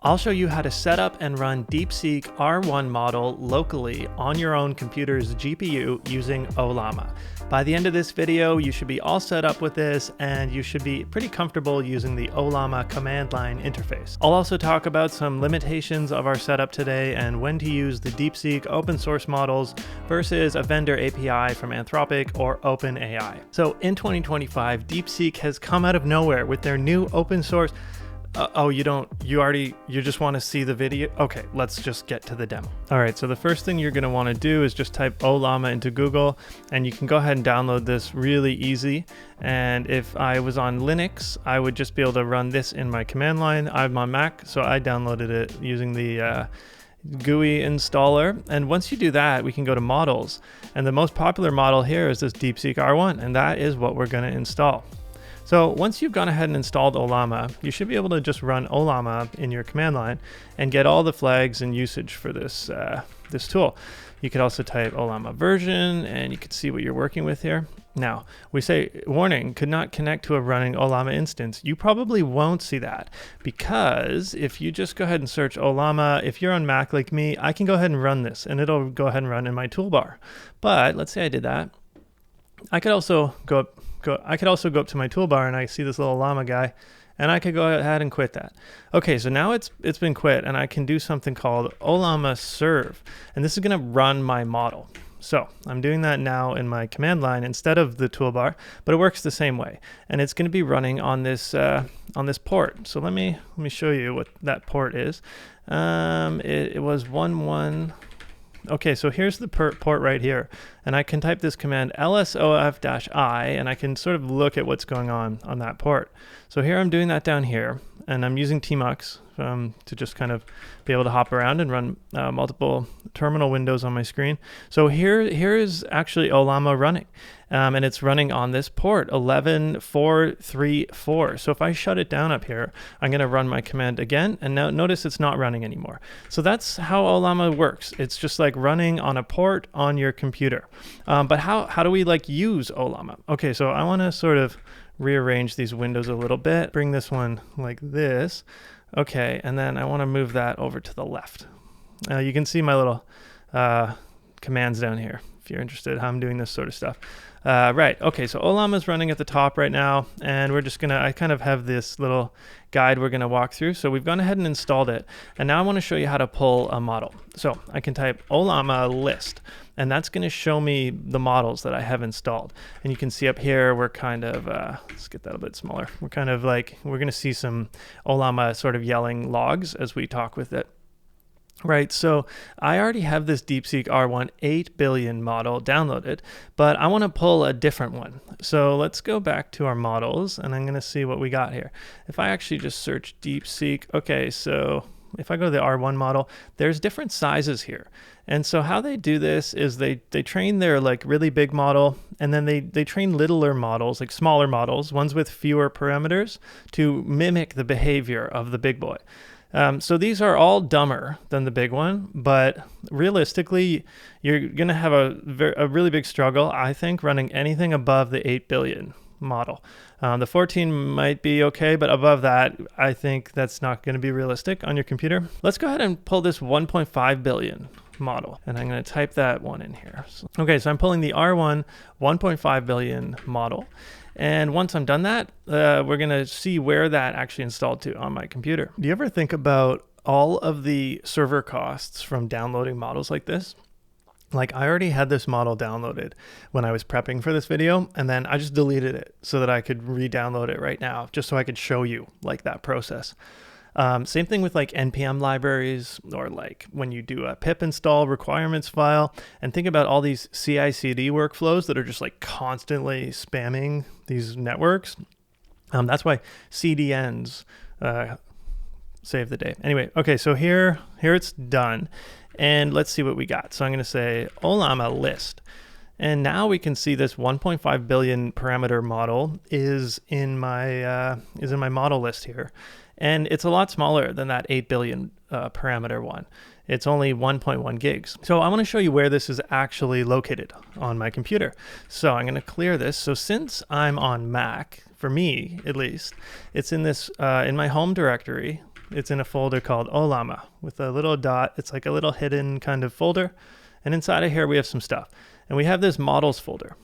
I'll show you how to set up and run DeepSeek-R1 model locally on your own computer's GPU using Ollama. By the end of this video, you should be all set up with this and you should be pretty comfortable using the Ollama command line interface. I'll also talk about some limitations of our setup today and when to use the DeepSeek open source models versus a vendor API from Anthropic or OpenAI. So in 2025, DeepSeek has come out of nowhere with their new open source. You just want to see the video? Okay, let's just get to the demo. All right, so the first thing you're going to want to do is just type Ollama into Google, and you can go ahead and download this really easy. And if I was on Linux, I would just be able to run this in my command line. I'm on Mac, so I downloaded it using the GUI installer. And once you do that, we can go to models. And the most popular model here is this DeepSeek-R1, and that is what we're going to install. So once you've gone ahead and installed Ollama, you should be able to just run Ollama in your command line and get all the flags and usage for this, this tool. You could also type Ollama version and you can see what you're working with here. Now, we say, warning, could not connect to a running Ollama instance. You probably won't see that because if you just go ahead and search Ollama, if you're on Mac like me, I can go ahead and run this and it'll go ahead and run in my toolbar. But let's say I did that. I could also go up to my toolbar and I see this little llama guy and I could go ahead and quit that. Okay, so now it's been quit and I can do something called Ollama serve, and this is going to run my model. So I'm doing that now in my command line instead of the toolbar, but it works the same way. And it's going to be running on this port. So let me show you what that port is. It was 11. Okay, so here's the port right here, and I can type this command lsof-i, and I can sort of look at what's going on that port. So here I'm doing that down here, and I'm using tmux to just kind of be able to hop around and run multiple terminal windows on my screen. So here is actually Ollama running, and it's running on this port 11434. So if I shut it down up here, I'm going to run my command again, and now notice it's not running anymore. So that's how Ollama works. It's just like running on a port on your computer. But how do we like use Ollama? Okay, so I want to sort of rearrange these windows a little bit, bring this one like this. Okay, and then I want to move that over to the left. You can see my little commands down here if you're interested how I'm doing this sort of stuff. Right, okay, so Ollama is running at the top right now, and we're just I kind of have this little guide we're gonna walk through. So we've gone ahead and installed it, and now I wanna show you how to pull a model. So I can type Ollama list, and that's gonna show me the models that I have installed. And you can see up here, we're kind of, let's get that a bit smaller. We're kind of like, we're gonna see some Ollama sort of yelling logs as we talk with it. Right, so I already have this DeepSeek-R1 8 billion model downloaded, but I want to pull a different one. So let's go back to our models, and I'm going to see what we got here. If I actually just search DeepSeek, okay, so if I go to the R1 model, there's different sizes here. And so how they do this is they train their like really big model, and then they train littler models, like smaller models, ones with fewer parameters, to mimic the behavior of the big boy. So these are all dumber than the big one, but realistically, you're going to have a really big struggle, I think, running anything above the 8 billion model. The 14 might be okay, but above that, I think that's not going to be realistic on your computer. Let's go ahead and pull this 1.5 billion model, and I'm going to type that one in here. Okay, so I'm pulling the R1 1.5 billion model. And once I'm done that, we're going to see where that actually installed to on my computer. Do you ever think about all of the server costs from downloading models like this? Like I already had this model downloaded when I was prepping for this video, and then I just deleted it so that I could re-download it right now, just so I could show you like that process. Same thing with like NPM libraries, or like when you do a pip install requirements file, and think about all these CI/CD workflows that are just like constantly spamming these networks. That's why CDNs save the day. Anyway, okay, so here it's done, and let's see what we got. So I'm going to say Ollama list. And now we can see this 1.5 billion parameter model is in my model list here. And it's a lot smaller than that 8 billion parameter one. It's only 1.1 gigs. So I want to show you where this is actually located on my computer. So I'm going to clear this. So since I'm on Mac, for me at least, it's in this in my home directory it's in a folder called Ollama with a little dot. It's like a little hidden kind of folder. And inside of here, we have some stuff. And we have this models folder.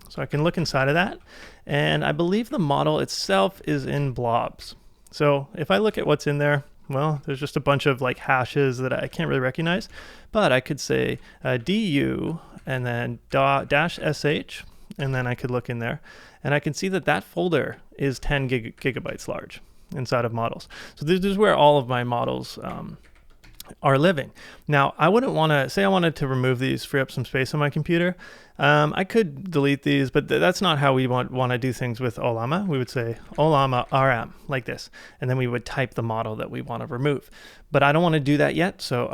So I can look inside of that. And I believe the model itself is in blobs. So if I look at what's in there, well, there's just a bunch of like hashes that I can't really recognize. But I could say du and then -sh, and then I could look in there. And I can see that that folder is 10 gigabytes large inside of models. So this is where all of my models are living. Now, I wouldn't want to, say I wanted to remove these, free up some space on my computer. I could delete these, but that's not how we want to do things with Ollama. We would say Ollama RM like this, and then we would type the model that we want to remove. But I don't want to do that yet, so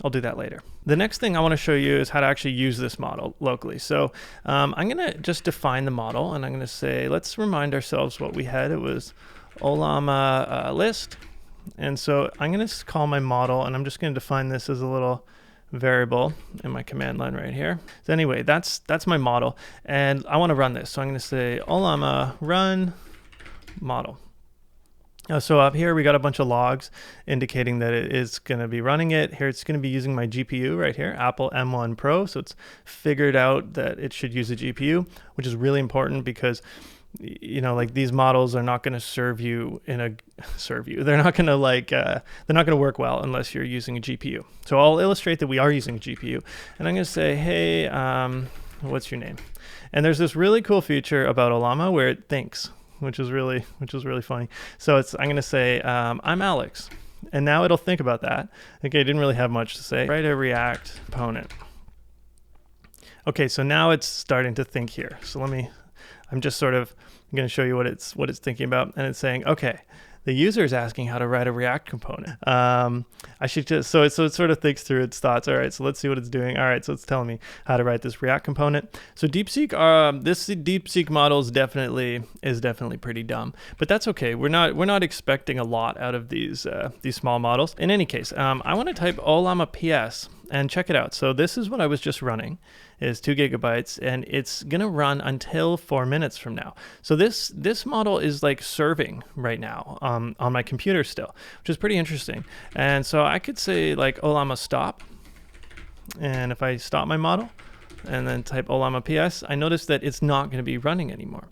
I'll do that later. The next thing I want to show you is how to actually use this model locally. So I'm going to just define the model, and I'm going to say, let's remind ourselves what we had. It was Ollama list. And so I'm going to call my model, and I'm just going to define this as a little variable in my command line right here. So anyway, that's my model, and I want to run this. So I'm going to say Ollama run model. So up here, we got a bunch of logs indicating that it is going to be running it. Here, it's going to be using my GPU right here, Apple M1 Pro. So it's figured out that it should use a GPU, which is really important because like these models are not going to they're not going to work well unless you're using a GPU. So I'll illustrate that we are using a GPU, and I'm going to say, hey, what's your name? And there's this really cool feature about Ollama where it thinks, which is really funny. So I'm going to say, I'm Alex, and now it'll think about that. Okay, I didn't really have much to say. Write a React component. Okay, so now it's starting to think here. So I'm just sort of going to show you what it's thinking about, and it's saying, okay, the user is asking how to write a React component. I should just, so it sort of thinks through its thoughts. All right, so let's see what it's doing. All right, so it's telling me how to write this React component. So DeepSeek, this DeepSeek model is definitely pretty dumb, but that's okay. We're not expecting a lot out of these small models. In any case, I want to type Ollama PS and check it out. So this is what I was just running, is 2 gigabytes, and it's gonna run until 4 minutes from now. So this model is like serving right now on my computer still, which is pretty interesting. And so I could say like Ollama stop, and if I stop my model and then type Ollama PS, I notice that it's not going to be running anymore.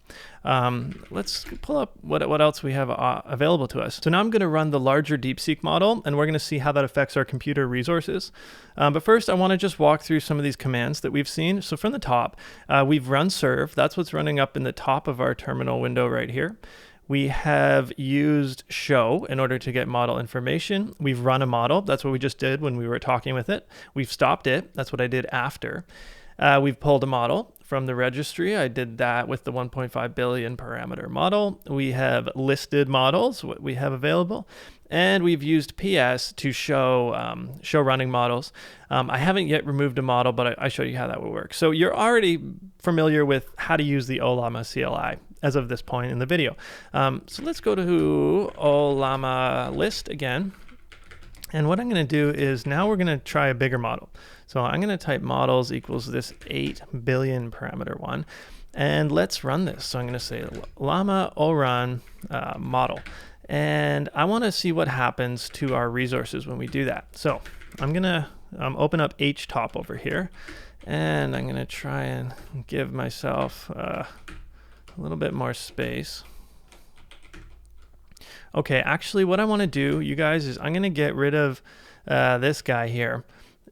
Let's pull up what else we have available to us. So now I'm going to run the larger DeepSeek model, and we're going to see how that affects our computer resources. But first, I want to just walk through some of these commands that we've seen. So from the top, we've run serve. That's what's running up in the top of our terminal window right here. We have used show in order to get model information. We've run a model. That's what we just did when we were talking with it. We've stopped it. That's what I did after. We've pulled a model from the registry. I did that with the 1.5 billion parameter model. We have listed models, what we have available, and we've used PS to show running models. I haven't yet removed a model, but I show you how that will work. So you're already familiar with how to use the Ollama CLI as of this point in the video. So let's go to Ollama list again. And what I'm going to do is now we're going to try a bigger model. So I'm going to type models equals this 8 billion parameter one. And let's run this. So I'm going to say llama run model. And I want to see what happens to our resources when we do that. So I'm going to open up htop over here. And I'm going to try and give myself a little bit more space. Okay, actually what I want to do, you guys, is I'm going to get rid of this guy here,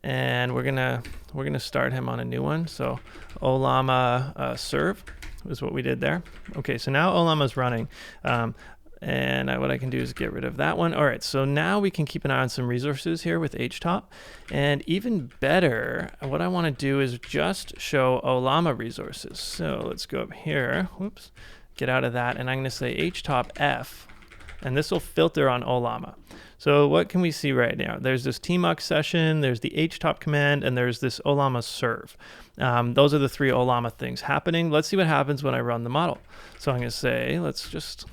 and we're gonna start him on a new one. So Ollama serve is what we did there. Okay, so now Ollama's running, and what I can do is get rid of that one. All right, so now we can keep an eye on some resources here with htop, and even better, what I want to do is just show Ollama resources. So let's go up here. Whoops, get out of that, and I'm going to say htop f. And this will filter on Ollama. So what can we see right now? There's this tmux session, there's the htop command, and there's this Ollama serve. Those are the 3 Ollama things happening. Let's see what happens when I run the model. So I'm going to say, let's just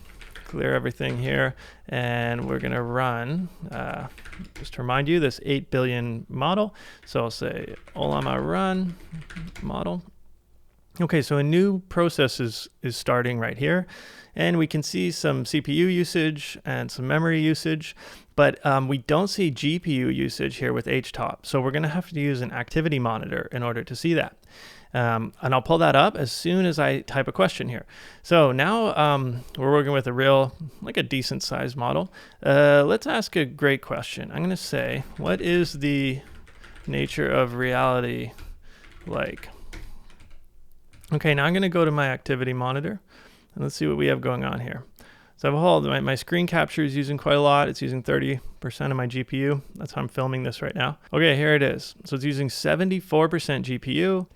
clear everything here, and we're going to run, just to remind you, this 8 billion model. So I'll say Ollama run model. Okay, so a new process is starting right here, and we can see some CPU usage and some memory usage, but we don't see GPU usage here with HTOP. So we're going to have to use an activity monitor in order to see that. And I'll pull that up as soon as I type a question here. So now we're working with a decent sized model. Let's ask a great question. I'm going to say, what is the nature of reality like? Okay, now I'm going to go to my activity monitor, and let's see what we have going on here. So I have a whole, my screen capture is using quite a lot. It's using 30% of my GPU. That's how I'm filming this right now. Okay, here it is. So it's using 74% GPU.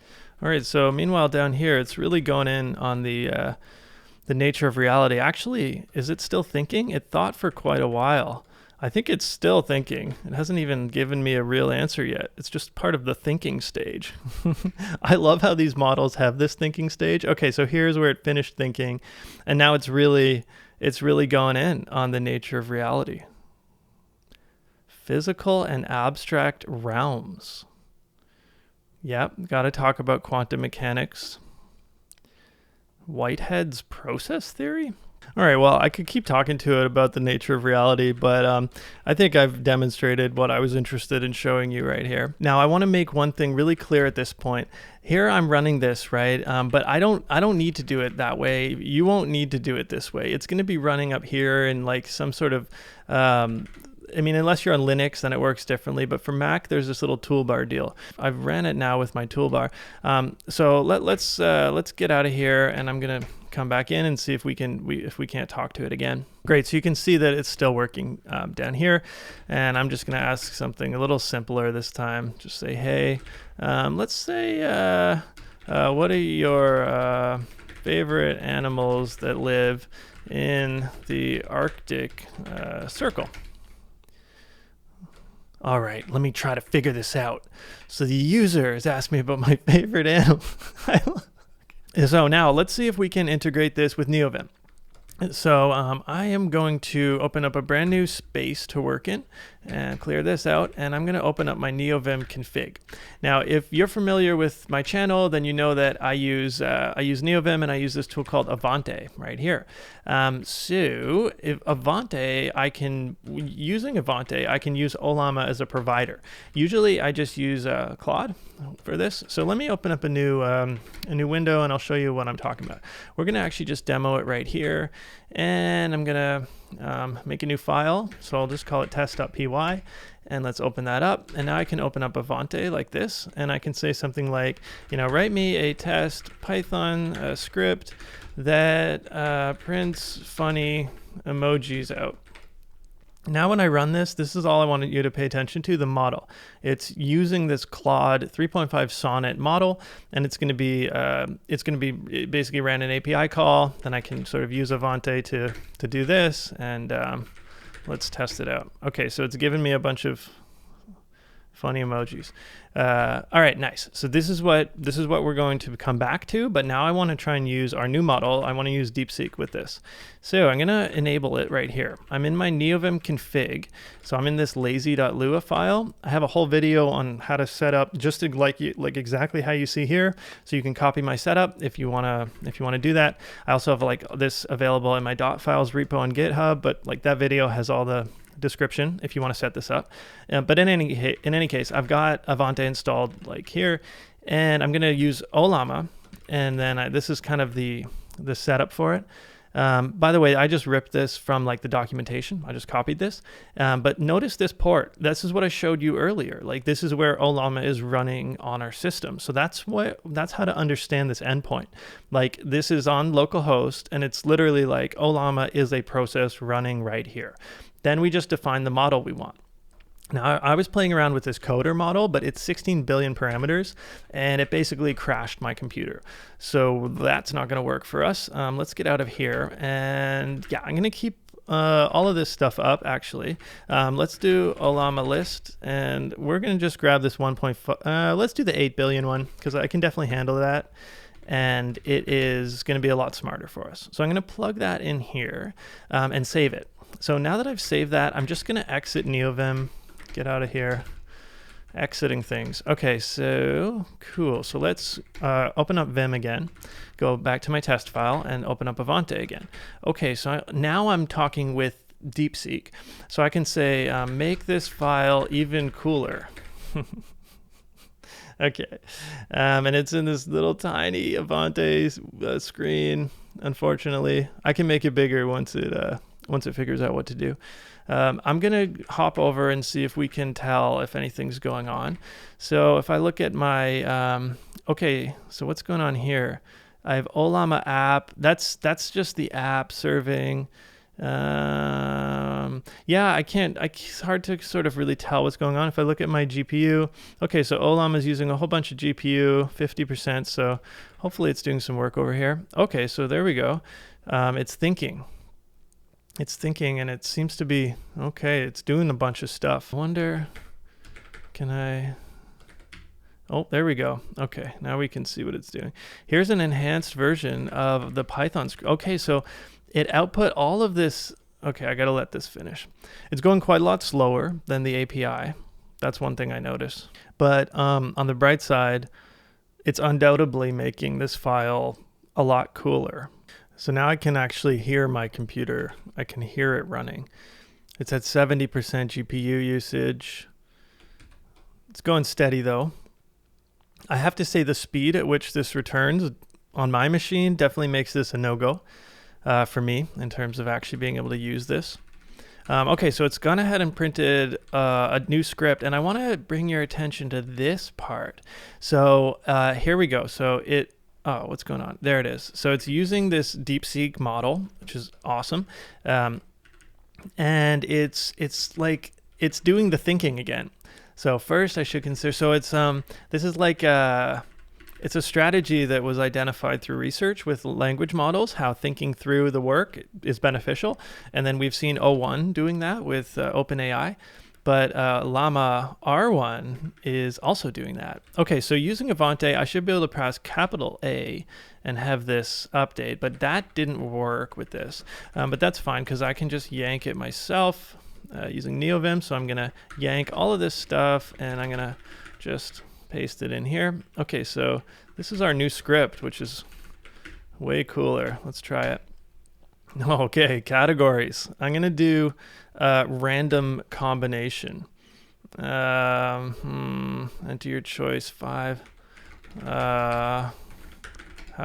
All right, so meanwhile down here, it's really going in on the nature of reality. Actually, is it still thinking? It thought for quite a while. I think it's still thinking. It hasn't even given me a real answer yet. It's just part of the thinking stage. I love how these models have this thinking stage. Okay, so here's where it finished thinking, and now it's really going in on the nature of reality. Physical and abstract realms. Yep, got to talk about quantum mechanics. Whitehead's process theory? All right, well, I could keep talking to it about the nature of reality, but I think I've demonstrated what I was interested in showing you right here. Now, I want to make one thing really clear at this point. Here I'm running this, right? But I don't need to do it that way. You won't need to do it this way. It's going to be running up here in like some sort of I mean, unless you're on Linux, then it works differently. But for Mac, there's this little toolbar deal. I've ran it now with my toolbar. So let's get out of here, and I'm gonna come back in and see if we can't talk to it again. Great. So you can see that it's still working down here, and I'm just gonna ask something a little simpler this time. Just say, hey, let's say, what are your favorite animals that live in the Arctic Circle? All right, let me try to figure this out. So the user has asked me about my favorite animal. So now let's see if we can integrate this with NeoVim. So I am going to open up a brand new space to work in and clear this out, and I'm going to open up my NeoVim config. Now, if you're familiar with my channel, then you know that I use NeoVim, and I use this tool called Avante right here. So if Avante, using Avante, I can use Ollama as a provider. Usually I just use Claude for this. So let me open up a new window, and I'll show you what I'm talking about. We're going to actually just demo it right here, and I'm going to make a new file. So I'll just call it test.py, and let's open that up. And now I can open up Avante like this, and I can say something like, write me a test Python script that prints funny emojis out. Now when I run this is all I wanted you to pay attention to, the model. It's using this Claude 3.5 Sonnet model, and it's going to be basically ran an API call. Then I can sort of use Avante to do this, and let's test it out. Okay, so it's given me a bunch of funny emojis. All right, nice. So this is what we're going to come back to, but now I want to try and use our new model. I want to use DeepSeek with this. So I'm going to enable it right here. I'm in my NeoVim config. So I'm in this lazy.lua file. I have a whole video on how to set up just to like exactly how you see here. So you can copy my setup if you want to do that. I also have like this available in my .files repo on GitHub, but like that video has all the description if you want to set this up. But in any case, I've got Avante installed like here, and I'm going to use Ollama, and then this is kind of the setup for it. By the way, I just ripped this from like the documentation. I just copied this, but notice this port. This is what I showed you earlier. Like this is where Ollama is running on our system. So that's how to understand this endpoint. Like this is on localhost, and it's literally like Ollama is a process running right here. Then we just define the model we want. Now, I was playing around with this coder model, but it's 16 billion parameters, and it basically crashed my computer. So that's not going to work for us. Let's get out of here. And yeah, I'm going to keep all of this stuff up, actually. Let's do Ollama list, and we're going to just grab this 1.5. Let's do the 8 billion one, because I can definitely handle that. And it is going to be a lot smarter for us. So I'm going to plug that in here and save it. So now that I've saved that, I'm just going to exit NeoVim, get out of here, exiting things. Okay, so cool. So let's open up Vim again, go back to my test file, and open up Avante again. Okay, so now I'm talking with DeepSeek. So I can say, make this file even cooler. Okay, and it's in this little tiny Avante screen. Unfortunately, I can make it bigger once it figures out what to do. I'm gonna hop over and see if we can tell if anything's going on. So if I look at my, okay, so what's going on here? I have Ollama app. That's just the app serving. Yeah, it's hard to sort of really tell what's going on. If I look at my GPU, okay, so Ollama is using a whole bunch of GPU, 50%, so hopefully it's doing some work over here. Okay, so there we go. It's thinking. It's thinking, and it seems to be, okay, it's doing a bunch of stuff. I wonder, can I, oh, there we go. Okay, now we can see what it's doing. Here's an enhanced version of the Python script. Okay, so it output all of this. Okay, I gotta let this finish. It's going quite a lot slower than the API. That's one thing I notice. But on the bright side, it's undoubtedly making this file a lot cooler. So now I can actually hear my computer. I can hear it running. It's at 70% GPU usage. It's going steady though. I have to say the speed at which this returns on my machine definitely makes this a no-go for me in terms of actually being able to use this. Okay, so it's gone ahead and printed a new script, and I want to bring your attention to this part. So here we go. So oh, what's going on? There it is. So it's using this DeepSeek model, which is awesome. And it's doing the thinking again. So first I should consider, so it's, this is like, it's a strategy that was identified through research with language models, how thinking through the work is beneficial. And then we've seen O1 doing that with OpenAI. But Llama R1 is also doing that. Okay, so using Avante, I should be able to press capital A and have this update, but that didn't work with this. But that's fine, because I can just yank it myself using NeoVim. So I'm gonna yank all of this stuff, and I'm gonna just paste it in here. Okay, so this is our new script, which is way cooler. Let's try it. Okay, categories. I'm gonna do random combination. Enter your choice 5. How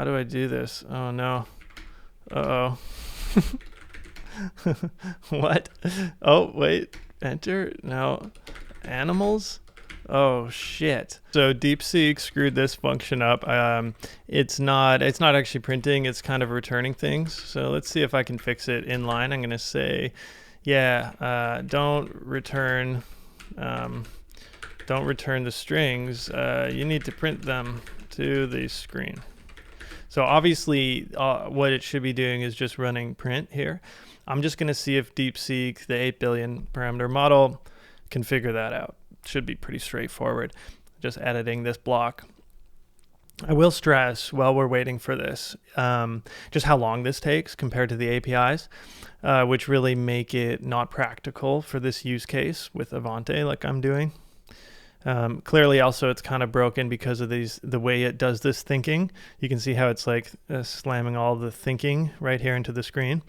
do I do this? Oh no. Uh-oh. What? Oh, wait. Enter? No. Animals? Oh shit. So DeepSeek screwed this function up. It's not actually printing, it's kind of returning things. So let's see if I can fix it in line. I'm gonna say, yeah, don't return the strings. You need to print them to the screen. So obviously what it should be doing is just running print here. I'm just gonna see if DeepSeek, the 8 billion parameter model, can figure that out. Should be pretty straightforward. Just editing this block. I will stress while we're waiting for this, just how long this takes compared to the APIs, which really make it not practical for this use case with Avante like I'm doing. Clearly also it's kind of broken because of the way it does this thinking. You can see how it's like slamming all the thinking right here into the screen.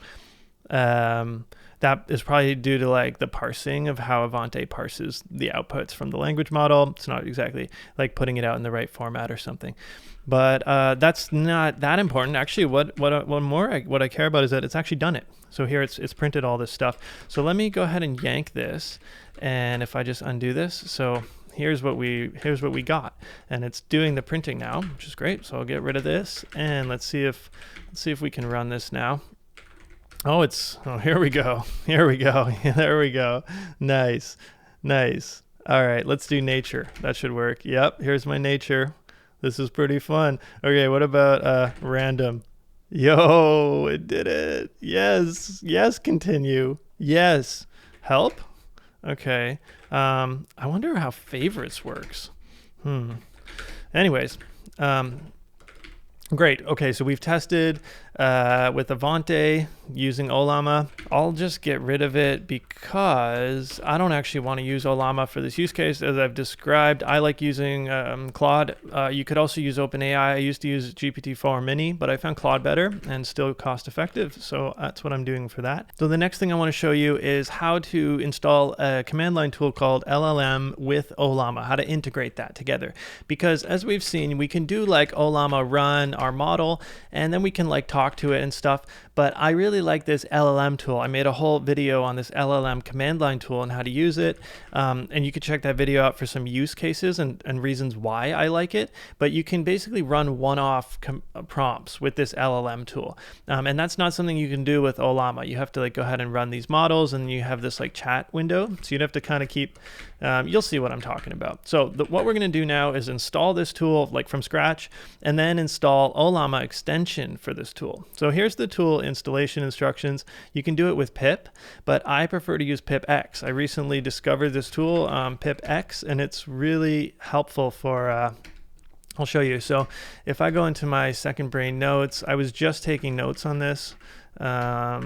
That is probably due to like the parsing of how Avante parses the outputs from the language model. It's not exactly like putting it out in the right format or something, but that's not that important. Actually, what I care about is that it's actually done it. So here it's printed all this stuff. So let me go ahead and yank this, and if I just undo this, so here's what we got, and it's doing the printing now, which is great. So I'll get rid of this, and let's see if we can run this now. Oh, here we go. Here we go. There we go. Nice. Nice. All right, let's do nature. That should work. Yep, here's my nature. This is pretty fun. Okay, what about random? Yo, it did it. Yes. Yes, continue. Yes. Help? Okay. I wonder how favorites works. Anyways, great. Okay, so we've tested with Avante using Ollama. I'll just get rid of it because I don't actually want to use Ollama for this use case. As I've described, I like using Claude. You could also use OpenAI. I used to use GPT-4 Mini, but I found Claude better and still cost effective. So that's what I'm doing for that. So the next thing I want to show you is how to install a command line tool called LLM with Ollama, how to integrate that together. Because as we've seen, we can do like Ollama run our model, and then we can like talk to it and stuff. But I really like this LLM tool. I made a whole video on this LLM command line tool and how to use it. And you can check that video out for some use cases and reasons why I like it. But you can basically run one-off prompts with this LLM tool. And that's not something you can do with Ollama. You have to like go ahead and run these models, and you have this like chat window. So you'd have to kind of keep, you'll see what I'm talking about. So what we're going to do now is install this tool like from scratch, and then install Ollama extension for this tool. So here's the tool installation instructions. You can do it with pip, but I prefer to use pip-x. I recently discovered this tool, pip-x, and it's really helpful for, I'll show you. So if I go into my second brain notes, I was just taking notes on this I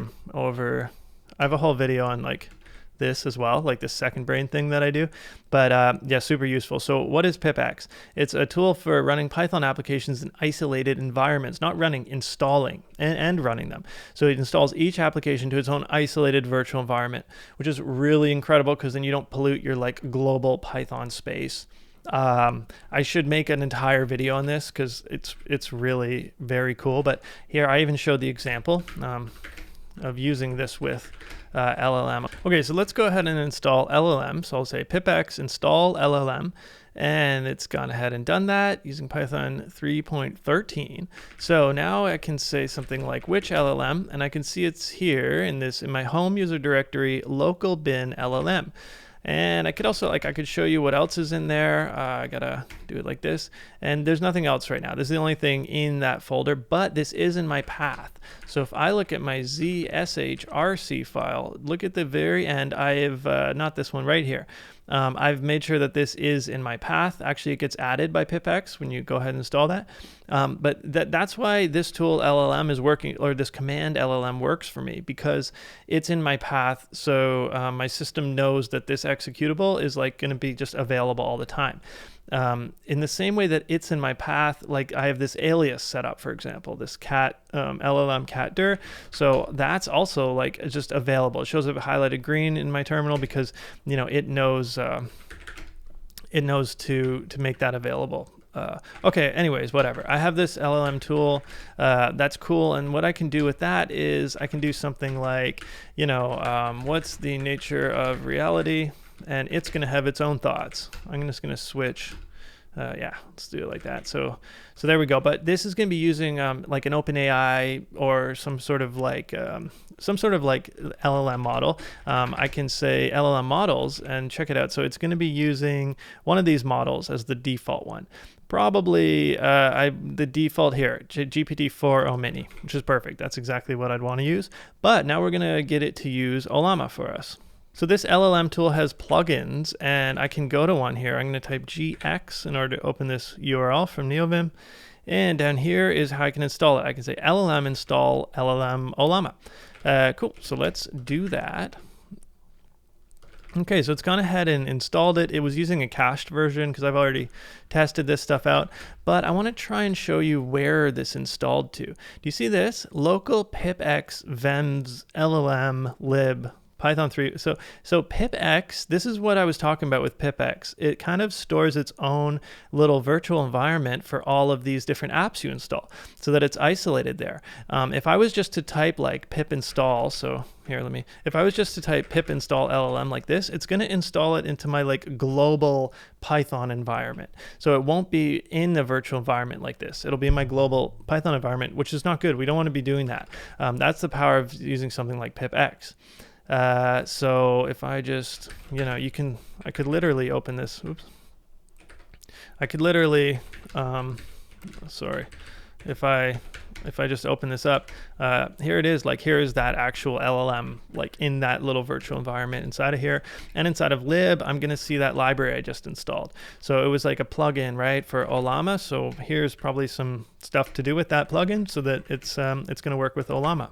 have a whole video on like this as well, like the second brain thing that I do. But yeah, super useful. So what is pip-x? It's a tool for running Python applications in isolated environments, not running, installing and running them. So it installs each application to its own isolated virtual environment, which is really incredible because then you don't pollute your like global Python space. I should make an entire video on this because it's really very cool. But here I even showed the example of using this with LLM. Okay, so let's go ahead and install LLM. So I'll say pip-x install LLM, and it's gone ahead and done that using Python 3.13. So now I can say something like which LLM, and I can see it's here in my home user directory, local bin LLM. And I could also, I could show you what else is in there. I gotta do it like this. And there's nothing else right now. This is the only thing in that folder, but this is in my path. So if I look at my zshrc file, look at the very end, I have, not this one right here. I've made sure that this is in my path. Actually, it gets added by pip-x when you go ahead and install that. But that's why this tool LLM is working, or this command LLM works for me, because it's in my path. So my system knows that this executable is like going to be just available all the time. In the same way that it's in my path, like I have this alias set up, for example, this cat LLM cat dir. So that's also like just available. It shows up highlighted green in my terminal because, you know, it knows to make that available. Okay, anyways, whatever. I have this LLM tool. That's cool. And what I can do with that is I can do something like, you know, what's the nature of reality? And it's going to have its own thoughts. I'm just going to switch. Yeah, let's do it like that. So there we go. But this is going to be using like an OpenAI or some sort of like LLM model. I can say LLM models and check it out. So it's going to be using one of these models as the default one. Probably the default here, GPT-4 Mini, which is perfect. That's exactly what I'd want to use. But now we're going to get it to use Ollama for us. So this LLM tool has plugins, and I can go to one here. I'm going to type GX in order to open this URL from NeoVim. And down here is how I can install it. I can say LLM install LLM Ollama. Cool. So let's do that. Okay, so it's gone ahead and installed it. It was using a cached version because I've already tested this stuff out. But I want to try and show you where this installed to. Do you see this? Local pip-x vems LLM lib Python 3. So pip-x, this is what I was talking about with pip-x. It kind of stores its own little virtual environment for all of these different apps you install so that it's isolated there. If I was just to type like pip install, so here, if I was just to type pip install LLM like this, it's going to install it into my like global Python environment. So it won't be in the virtual environment like this. It'll be in my global Python environment, which is not good. We don't want to be doing that. That's the power of using something like pip-x. So if I just, you know, I could literally open this. Oops. I could literally, sorry. If I if I just open this up, here it is. Like here is that actual LLM, like in that little virtual environment inside of here. And inside of lib, I'm going to see that library I just installed. So it was like a plugin, right, for Ollama. So here's probably some stuff to do with that plugin so that it's going to work with Ollama.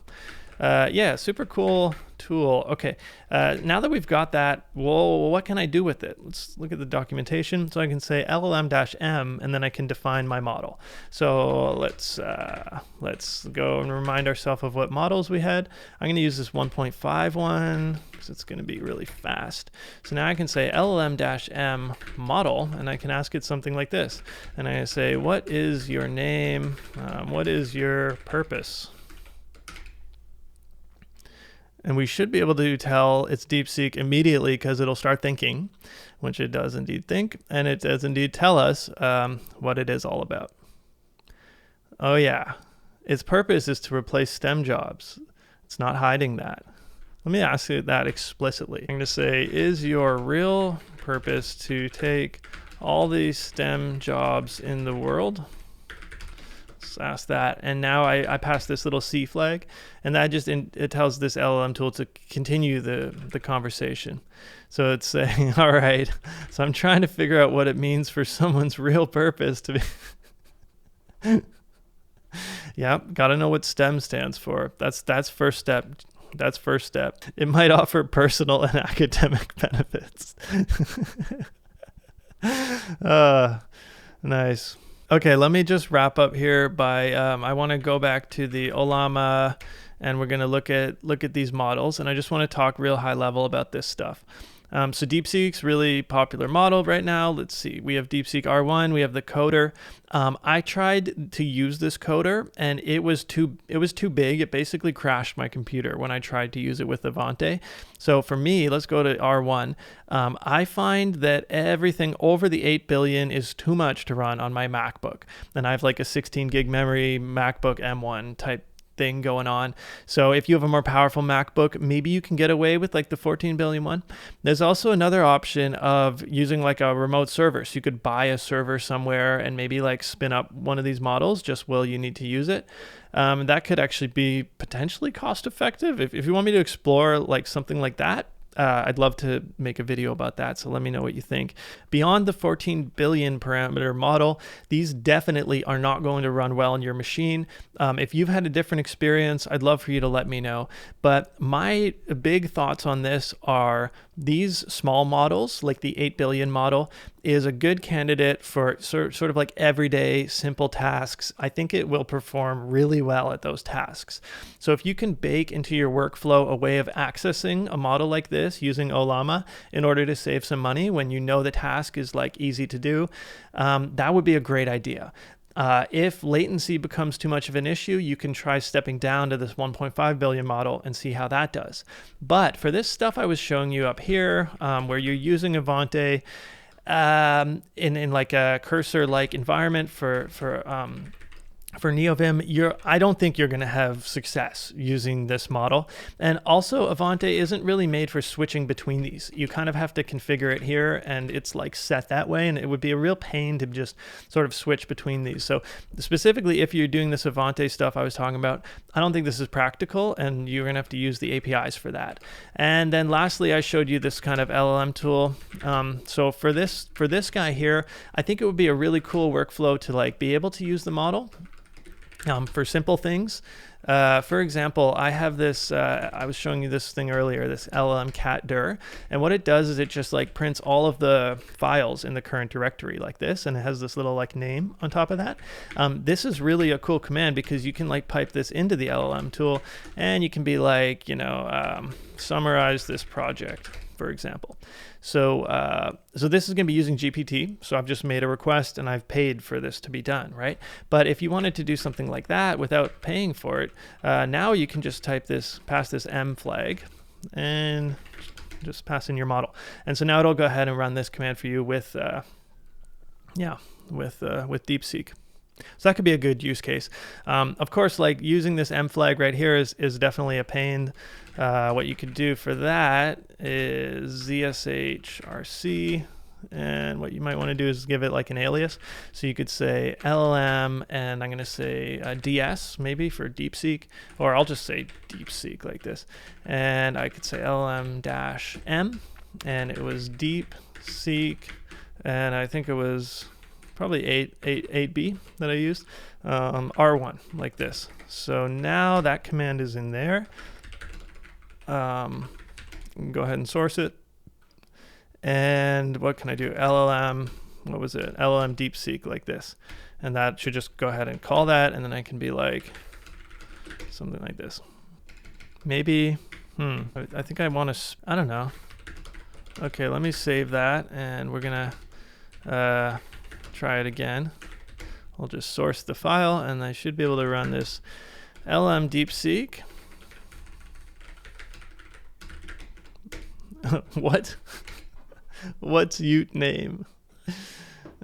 Yeah, super cool tool. Okay, now that we've got that, well, what can I do with it? Let's look at the documentation. So I can say LLM-M, and then I can define my model. So let's go and remind ourselves of what models we had. I'm going to use this 1.5 one because it's going to be really fast. So now I can say LLM-M model, and I can ask it something like this. And I say, what is your name? What is your purpose? And we should be able to tell it's DeepSeek immediately because it'll start thinking, which it does indeed think, and it does indeed tell us what it is all about. Oh yeah, its purpose is to replace STEM jobs. It's not hiding that. Let me ask you that explicitly. I'm going to say, is your real purpose to take all these STEM jobs in the world? Ask that, and now I pass this little C flag, and that just it tells this LLM tool to continue the conversation. So it's saying, all right, so I'm trying to figure out what it means for someone's real purpose to be yeah, gotta know what STEM stands for. That's first step. That's first step. It might offer personal and academic benefits. Nice. Okay, let me just wrap up here by, I want to go back to the Ollama, and we're going to look at these models, and I just want to talk real high level about this stuff. So DeepSeek's really popular model right now. Let's see, we have DeepSeek-R1, we have the coder. I tried to use this coder, and it was too big. It basically crashed my computer when I tried to use it with Avante. So for me, let's go to R1. I find that everything over the 8 billion is too much to run on my MacBook. And I have like a 16 gig memory MacBook M1 type thing going on. So if you have a more powerful MacBook, maybe you can get away with like the 14 billion one. There's also another option of using like a remote server. So you could buy a server somewhere and maybe like spin up one of these models just while you need to use it. That could actually be potentially cost effective. If you want me to explore like something like that, I'd love to make a video about that, so let me know what you think. Beyond the 14 billion parameter model, these definitely are not going to run well on your machine. If you've had a different experience, I'd love for you to let me know. But my big thoughts on this are these small models, like the 8 billion model, is a good candidate for sort of like everyday simple tasks. I think it will perform really well at those tasks. So if you can bake into your workflow a way of accessing a model like this using Ollama in order to save some money when you know the task is like easy to do, that would be a great idea. If latency becomes too much of an issue, you can try stepping down to this 1.5 billion model and see how that does. But for this stuff I was showing you up here, where you're using Avante in like a cursor-like environment for NeoVim, I don't think you're going to have success using this model. And also, Avante isn't really made for switching between these. You kind of have to configure it here, and it's like set that way, and it would be a real pain to just sort of switch between these. So specifically, if you're doing this Avante stuff I was talking about, I don't think this is practical, and you're going to have to use the APIs for that. And then lastly, I showed you this kind of LLM tool. So for this guy here, I think it would be a really cool workflow to like be able to use the model for simple things. For example, I have this, I was showing you this thing earlier, this LLM cat dir, and what it does is it just like prints all of the files in the current directory like this, and it has this little like name on top of that. This is really a cool command because you can like pipe this into the LLM tool, and you can be like, you know, summarize this project, for example. So so this is going to be using GPT. So I've just made a request and I've paid for this to be done, right? But if you wanted to do something like that without paying for it, now you can just type this, pass this M flag, and just pass in your model. And so now it'll go ahead and run this command for you with DeepSeek. So that could be a good use case. Of course, like using this M flag right here is definitely a pain. What you could do for that is ZSHRC, And what you might want to do is give it like an alias. So you could say LLM, and I'm going to say DS maybe for DeepSeek, or I'll just say DeepSeek like this. And I could say LLM-M, and it was DeepSeek, and I think it was probably 8B that I used, R1 like this. So now that command is in there. Go ahead and source it. And what can I do? LLM, what was it? LLM DeepSeek like this. And that should just go ahead and call that. And then I can be like something like this. Maybe, I think I want to, I don't know. Okay, let me save that. And we're going to try it again. I'll just source the file, and I should be able to run this LM DeepSeek. What? What's Ute name?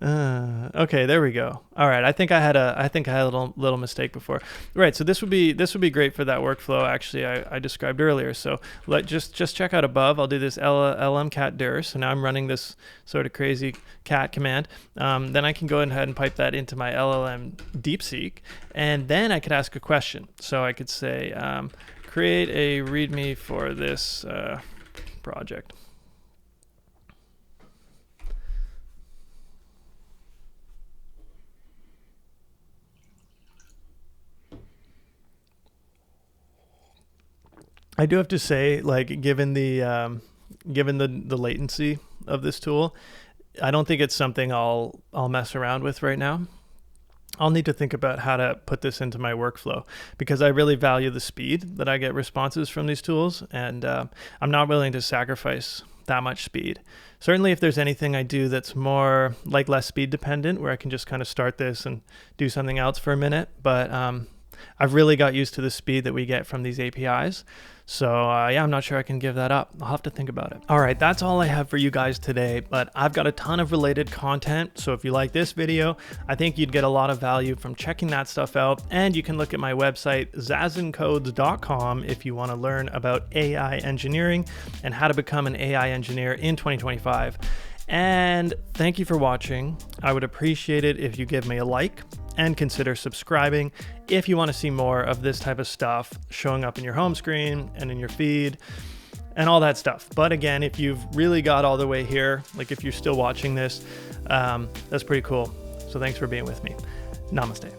Okay, there we go. All right, I think I had a little mistake before. Right, so this would be great for that workflow actually I described earlier. So just check out above. I'll do this lm cat dir. So now I'm running this sort of crazy cat command. Then I can go ahead and pipe that into my LLM DeepSeek, and then I could ask a question. So I could say create a README for this project. I do have to say, like, given the latency of this tool, I don't think it's something I'll mess around with right now. I'll need to think about how to put this into my workflow, because I really value the speed that I get responses from these tools, and I'm not willing to sacrifice that much speed. Certainly if there's anything I do that's more like less speed dependent, where I can just kind of start this and do something else for a minute, but I've really got used to the speed that we get from these APIs. So yeah, I'm not sure I can give that up. I'll have to think about it. All right, that's all I have for you guys today, but I've got a ton of related content. So if you like this video, I think you'd get a lot of value from checking that stuff out. And you can look at my website, zazencodes.com, if you want to learn about AI engineering and how to become an AI engineer in 2025. And thank you for watching. I would appreciate it if you give me a like and consider subscribing if you want to see more of this type of stuff showing up in your home screen and in your feed and all that stuff. But again, if you've really got all the way here, like if you're still watching this, that's pretty cool. So thanks for being with me. Namaste.